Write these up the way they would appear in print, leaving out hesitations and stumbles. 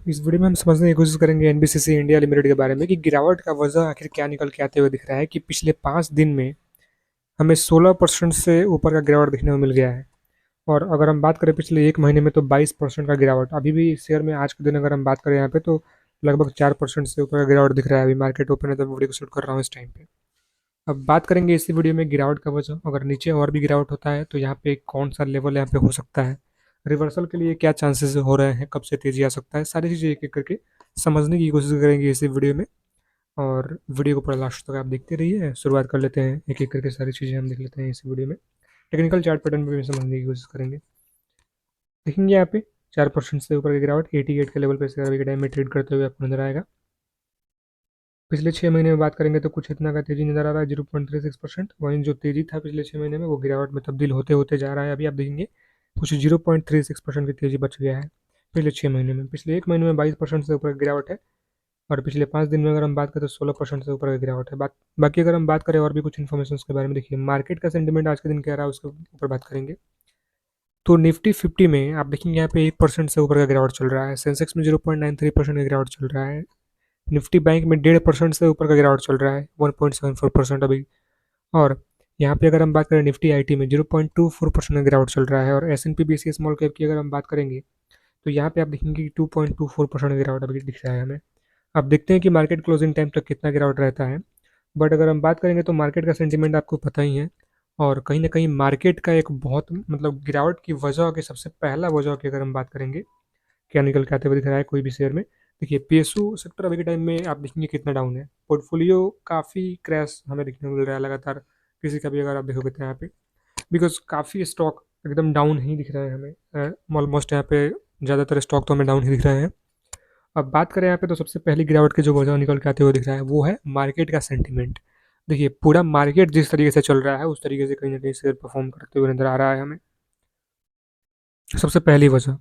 इस वीडियो में हम समझने की कोशिश करेंगे एनबीसीसी इंडिया लिमिटेड के बारे में कि गिरावट का वजह आखिर क्या निकल के आते हुए दिख रहा है कि पिछले 5 दिन में हमें 16% से ऊपर का गिरावट देखने को मिल गया है। और अगर हम बात करें पिछले एक महीने में तो 22% का गिरावट अभी भी शेयर में आज के दिन अगर हम बात करें यहाँ पे तो लगभग 4% से ऊपर का गिरावट दिख रहा है। अभी मार्केट ओपन है तो वीडियो को शूट कर रहा हूँ इस टाइम पे। अब बात करेंगे इसी वीडियो में गिरावट का वजह, अगर नीचे और भी गिरावट होता है तो यहाँ पे कौन सा लेवल यहाँ पे हो सकता है, रिवर्सल के लिए क्या चांसेस हो रहे हैं, कब से तेजी आ सकता है, सारी चीज़ें एक एक करके समझने की कोशिश करेंगे इसी वीडियो में। और वीडियो को पूरा लास्ट तक आप देखते रहिए। शुरुआत कर लेते हैं, एक एक करके सारी चीज़ें हम देख लेते हैं इसी वीडियो में। टेक्निकल चार्ट पैटर्न भी समझने की कोशिश करेंगे। देखेंगे यहाँ पे 4% से ऊपर की गिरावट 88 के लेवल पे शेयर अभी के टाइम में ट्रेड करते हुए आपको नजर आएगा। पिछले 6 महीने में बात करेंगे तो कुछ इतना का तेजी नजर आ रहा है 0.36%। वहीं जो तेजी था पिछले 6 महीने में वो गिरावट में तब्दील होते होते जा रहा है। अभी आप देखेंगे कुछ 0.36% की तेजी बच गया है पिछले 6 महीने में। पिछले एक महीने में 22% से ऊपर गिरावट है और पिछले 5 दिन में अगर हम बात करें तो 16% से ऊपर की गिरावट है। बाकी अगर हम बात करें और भी कुछ इन्फॉर्मेशन के बारे में, देखिए मार्केट का सेंटिमेंट आज के दिन क्या रहा है उसके ऊपर बात करेंगे। तो निफ्टी 50 में आप देखेंगे यहाँ पे 1% से ऊपर का गिरावट चल रहा है। सेंसेक्स में 0.93% का गिरावट चल रहा है। निफ्टी बैंक में 1.5% से ऊपर का गिरावट चल रहा है, 1.74% अभी। और यहाँ पे अगर हम बात करें निफ्टी आईटी में 0.24% का गिरावट चल रहा है। और S N P B C small cap की अगर हम बात करेंगे तो यहाँ पे आप देखेंगे कि 2.24% का गिरावट अभी दिख रहा है हमें। अब देखते हैं कि मार्केट क्लोजिंग टाइम तक कितना गिरावट रहता है। बट अगर हम बात करेंगे तो मार्केट का सेंटीमेंट आपको पता ही है। और कहीं ना कहीं मार्केट का एक बहुत गिरावट की वजह की सबसे पहला वजह की अगर हम बात करेंगे क्या निकल के आते हुए दिख रहा है कोई भी शेयर में। देखिए पीएसयू सेक्टर अभी के टाइम में आप देखेंगे कितना डाउन है। पोर्टफोलियो काफ़ी क्रैश हमें देखने को मिल रहा है लगातार, किसी का भी अगर आप देखोगे तो यहाँ पे बिकॉज काफ़ी स्टॉक एकदम डाउन ही दिख रहे हैं हमें। ऑलमोस्ट यहाँ पे ज़्यादातर स्टॉक तो हमें डाउन ही दिख रहे हैं। अब बात करें यहाँ पे तो सबसे पहली गिरावट की जो वजह निकल के आते हुए दिख रहा है वो है मार्केट का सेंटीमेंट। देखिए पूरा मार्केट जिस तरीके से चल रहा है उस तरीके से कहीं ना कहीं शेयर परफॉर्म करते हुए नजर आ रहा है हमें, सबसे पहली वजह।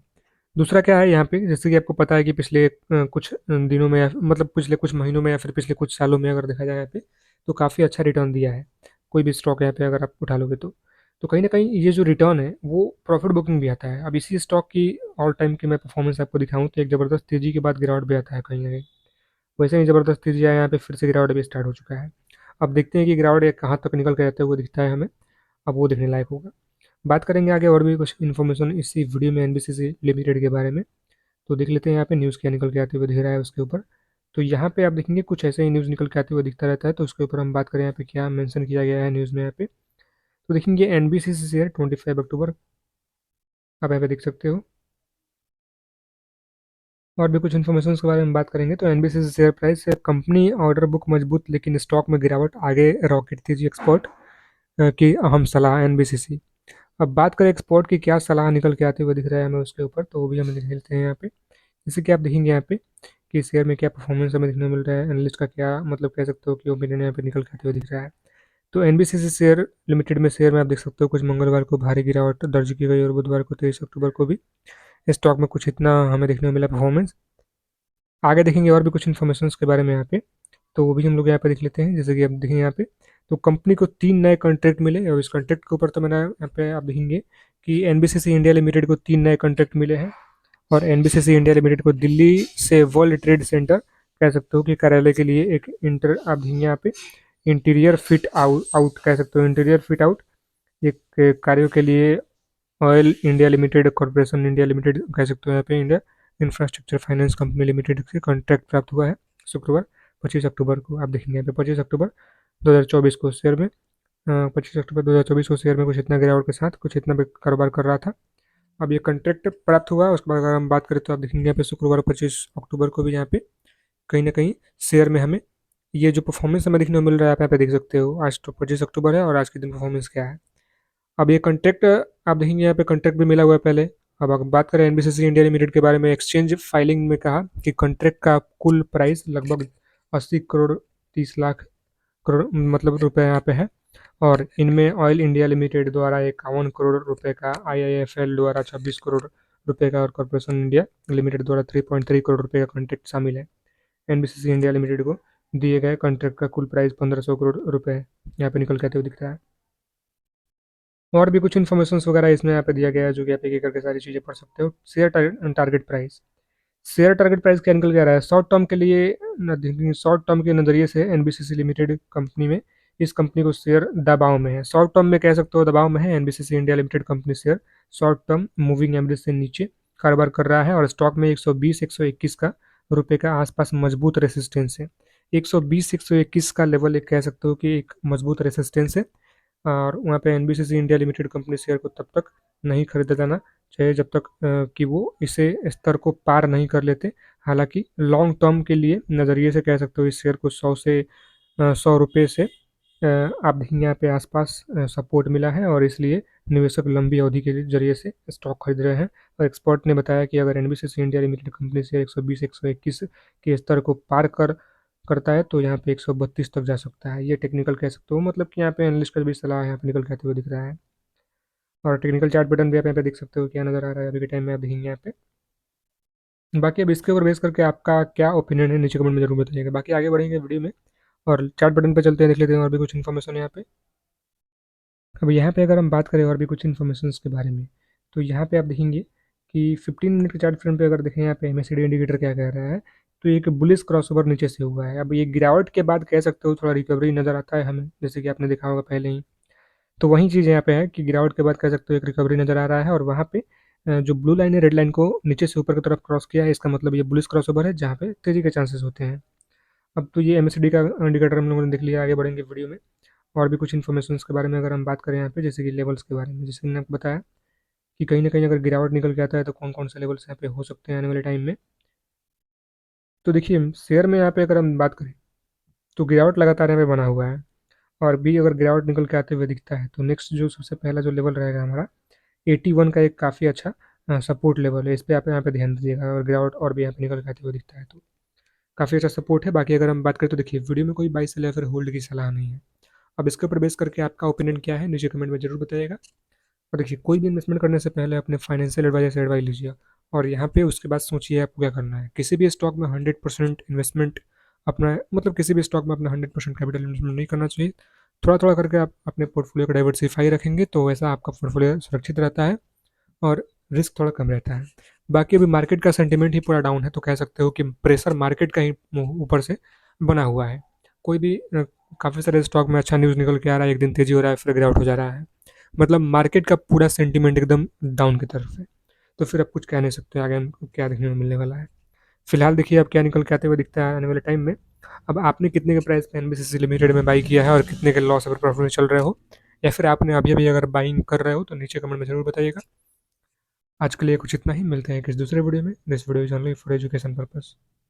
दूसरा क्या है यहाँ पे, जैसे कि आपको पता है कि पिछले कुछ दिनों में पिछले कुछ महीनों में या फिर पिछले कुछ सालों में अगर देखा जाए यहाँ पे तो काफ़ी अच्छा रिटर्न दिया है कोई भी स्टॉक यहाँ पे अगर आप उठा लोगे तो कहीं ना कहीं ये जो रिटर्न है वो प्रॉफिट बुकिंग भी आता है। अब इसी स्टॉक की ऑल टाइम की मैं परफॉर्मेंस आपको दिखाऊं तो एक ज़बरदस्त तेजी के बाद गिरावट भी आता है कहीं ना कहीं। वैसे ही ज़बरदस्त तेजी आया यहाँ पे फिर से गिरावट भी स्टार्ट हो चुका है। अब देखते हैं कि गिरावट ये कहाँ तक निकल के जाते हुए दिखता है हमें, अब वो देखने लायक होगा। बात करेंगे आगे और भी कुछ इन्फॉर्मेशन इसी वीडियो में एनबीसीसी लिमिटेड के बारे में। तो देख लेते हैं यहाँ पे न्यूज़ क्या निकल के आते हुए दिख रहा है उसके ऊपर। तो यहाँ पे आप देखेंगे कुछ ऐसे ही न्यूज़ निकल के आते हुए दिखता रहता है, तो उसके ऊपर हम बात करें यहाँ पे क्या मेंशन किया गया है न्यूज़ में यहाँ पे। तो देखेंगे एनबीसीसी शेयर 25 अक्टूबर, आप यहाँ पे देख सकते हो। और भी कुछ इन्फॉर्मेशन के बारे में बात करेंगे तो एनबीसीसी शेयर प्राइस से कंपनी ऑर्डर बुक मजबूत लेकिन स्टॉक में गिरावट आगे रॉकेट तेजी एक्सपोर्ट की अहम सलाह एनबीसीसी। अब बात करें एक्सपोर्ट की क्या सलाह निकल के आते हुए दिख रहा है हमें उसके ऊपर, तो वो भी हम देख लेते हैं यहाँ पे। जैसे कि आप देखेंगे यहाँ पे कि शेयर में क्या परफॉर्मेंस हमें देखने को मिल रहा है, एनालिस्ट का क्या कह सकते हो कि ओपिनियन यहाँ पे निकल के आते हुए दिख रहा है। तो एनबीसीसी शेयर लिमिटेड में शेयर में आप देख सकते हो कुछ मंगलवार को भारी गिरावट दर्ज की गई और बुधवार को 23 अक्टूबर को भी स्टॉक में कुछ इतना हमें देखने को मिला परफॉर्मेंस। आगे देखेंगे और भी कुछ इन्फॉर्मेशन के बारे में यहाँ पे, तो वो भी हम लोग यहाँ पे देख लेते हैं। जैसे कि आप देखेंगे यहाँ पे तो कंपनी को 3 नए कॉन्ट्रैक्ट मिले और इस कॉन्ट्रैक्ट के ऊपर तो मैंने यहाँ पे आप देखेंगे कि एनबीसीसी इंडिया लिमिटेड को 3 नए कॉन्ट्रैक्ट मिले हैं। और एनबीसीसी इंडिया लिमिटेड को दिल्ली से वर्ल्ड ट्रेड सेंटर कह सकते हो कि कार्यालय के लिए एक इंटर आप देखेंगे यहाँ पे इंटीरियर फिट आउट आउट कह सकते हो, इंटीरियर फिट आउट एक कार्यों के लिए oil India limited corporation India limited कह सकते हो यहाँ पे India infrastructure finance company limited से कॉन्ट्रैक्ट प्राप्त हुआ है शुक्रवार 25 अक्टूबर को। आप देखेंगे यहाँ पे 25 अक्टूबर 2024 को शेयर में 25 अक्टूबर 2024 को शेयर में कुछ इतना गिरावट के साथ कुछ इतना कारोबार कर रहा था। अब ये कॉन्ट्रैक्ट प्राप्त हुआ उसके बाद अगर हम बात करें तो आप देखेंगे यहाँ पे शुक्रवार 25 अक्टूबर को भी यहाँ पे कहीं ना कहीं शेयर में हमें ये जो परफॉर्मेंस हमें देखने को मिल रहा है आप यहाँ पे देख सकते हो। आज तो 25 अक्टूबर है और आज के दिन परफॉर्मेंस क्या है। अब ये कॉन्ट्रैक्ट आप देखेंगे यहाँ पे कॉन्ट्रैक्ट भी मिला हुआ है पहले। अब अगर बात करें एनबीसीसी इंडिया लिमिटेड के बारे में, एक्सचेंज फाइलिंग में कहा कि कॉन्ट्रैक्ट का कुल प्राइस लगभग 80 करोड़ 30 लाख करोड़ रुपए यहाँ पे है। और इनमें ऑयल इंडिया लिमिटेड द्वारा 51 करोड़ रुपए का, आईआईएफएल द्वारा 26 करोड़ रुपए का और कॉर्पोरेशन इंडिया लिमिटेड द्वारा 3.3 करोड़ रुपए का कॉन्ट्रैक्ट शामिल है। एनबीसीसी इंडिया लिमिटेड को दिए गए कॉन्ट्रैक्ट का कुल प्राइस 1500 करोड़ रुपए यहाँ पे निकल के आते हुए दिख रहा है। और भी कुछ इन्फॉर्मेशन वगैरह इसमें यहाँ पे दिया गया है जो कि आप एक एक करके सारी चीज़ें पढ़ सकते हो। Share target price, share target price क्या निकल के आ रहा है शॉर्ट टर्म के लिए। शॉर्ट टर्म के नज़रिए से एनबीसीसी लिमिटेड कंपनी में, इस कंपनी को शेयर दबाव में है। शॉर्ट टर्म में कह सकते हो दबाव में है। NBCC India limited company share short term moving average से नीचे कारोबार कर रहा है और स्टॉक में 120 121 का रुपए का आसपास मजबूत रेसिस्टेंस है। 120 121 का लेवल एक कह सकते हो कि एक मजबूत रेसिस्टेंस है। और वहाँ पे NBCC India limited company share को तब तक नहीं खरीदा जाना चाहिए जब तक कि वो इसे स्तर को पार नहीं कर लेते। हालांकि लॉन्ग टर्म के लिए नज़रिए से कह सकते हो इस शेयर को 100 से आप देखिए यहाँ पे आसपास सपोर्ट मिला है और इसलिए निवेशक लंबी अवधि के जरिए से स्टॉक खरीद रहे हैं। और एक्सपर्ट ने बताया कि अगर NBCC India limited company share 120 121 के स्तर को पार करता है तो यहाँ पे 132 तक जा सकता है। ये टेक्निकल कह सकते हो, मतलब कि यहाँ पे एनालिस्ट का भी सलाह यहाँ पे निकल के आते हुए दिख रहा है। और टेक्निकल चार्ट पैटर्न भी आप यहाँ पे देख सकते हो क्या नज़र आ रहा है अभी के टाइम में आप देखेंगे यहाँ पे। बाकी अब इसके ऊपर बेस करके आपका क्या ओपिनियन है नीचे कमेंट में जरूर बताइएगा। बाकी आगे बढ़ेंगे वीडियो में और चार्ट पैटर्न पे चलते हैं, देख लेते हैं और भी कुछ इन्फॉर्मेशन यहाँ पे। अब यहाँ पे अगर हम बात करें और भी कुछ इन्फॉर्मेशन के बारे में, तो यहाँ पे आप देखेंगे कि 15 मिनट के चार्ट फ्रेम पे अगर देखें यहाँ पे एमएससीडी इंडिकेटर क्या कह रहा है, तो एक बुलिश क्रॉसओवर नीचे से हुआ है। अब ये गिरावट के बाद कह सकते हो थोड़ा रिकवरी नज़र आता है हमें, जैसे कि आपने देखा होगा पहले ही। तो वही चीज़ यहाँ पे है कि गिरावट के बाद कह सकते हो एक रिकवरी नज़र आ रहा है और वहाँ पे जो ब्लू लाइन है रेड लाइन को नीचे से ऊपर की तरफ क्रॉस किया है, इसका मतलब ये बुलिश क्रॉसओवर है जहाँ पे तेज़ी के चांसेस होते हैं। अब तो ये एमएससीडी का इंडिकेटर हम लोगों ने देख लिया, आगे बढ़ेंगे वीडियो में। और भी कुछ इन्फॉर्मेशन के बारे में अगर हम बात करें यहाँ पे, जैसे कि लेवल्स के बारे में, जैसे कि मैंने आपको बताया कि कहीं ना कहीं अगर गिरावट निकल के आता है तो कौन कौन से लेवल्स यहाँ पे हो सकते हैं आने वाले टाइम में। तो देखिए शेयर में यहाँ पे अगर हम बात करें तो गिरावट लगातार यहाँ पे बना हुआ है और भी अगर गिरावट निकल के आते हुए दिखता है तो नेक्स्ट जो सबसे पहला जो लेवल रहेगा हमारा 81 का एक काफ़ी अच्छा सपोर्ट लेवल है। इस पर आप यहाँ पे ध्यान दीजिएगा। और गिरावट और भी यहाँ पे निकल के आते हुए दिखता है तो काफ़ी अच्छा सपोर्ट है। बाकी अगर हम बात करें तो देखिए वीडियो में कोई बाई सेल या फिर होल्ड की सलाह नहीं है। अब इसके ऊपर बेस करके आपका ओपिनियन क्या है नीचे कमेंट में जरूर बताइएगा। और देखिए कोई भी इन्वेस्टमेंट करने से पहले अपने फाइनेंशियल एडवाइजर से एडवाइस लीजिए और यहाँ पे उसके बाद सोचिए आपको क्या करना है। किसी भी स्टॉक में 100% इन्वेस्टमेंट अपना, मतलब किसी भी स्टॉक में अपना 100% कैपिटल इन्वेस्टमेंट नहीं करना चाहिए। थोड़ा थोड़ा करके आप अपने पोर्टफोलियो को डाइवर्सिफाई रखेंगे तो वैसा आपका पोर्टफोलियो सुरक्षित रहता है और रिस्क थोड़ा कम रहता है। बाकी अभी मार्केट का सेंटिमेंट ही पूरा डाउन है तो कह सकते हो कि प्रेशर मार्केट का ही ऊपर से बना हुआ है। कोई भी काफ़ी सारे स्टॉक में अच्छा न्यूज़ निकल के आ रहा है, एक दिन तेजी हो रहा है फिर गिरावट हो जा रहा है। मतलब मार्केट का पूरा सेंटीमेंट एकदम डाउन की तरफ है। तो फिर आप कुछ कह नहीं सकते आगे हमको क्या देखने को मिलने वाला है। फिलहाल देखिए अब क्या निकल के आते हुए दिखता है आने वाले टाइम में। अब आपने कितने के प्राइस पे एनबीसीसी लिमिटेड में बाई किया है और कितने के लॉस अगर प्रॉफिट में चल रहे हो, या फिर आपने अभी अभी अगर बाइंग कर रहे हो तो नीचे कमेंट में जरूर बताइएगा। आज के लिए कुछ इतना ही, मिलते हैं किसी दूसरे वीडियो में। This video is only for education purpose.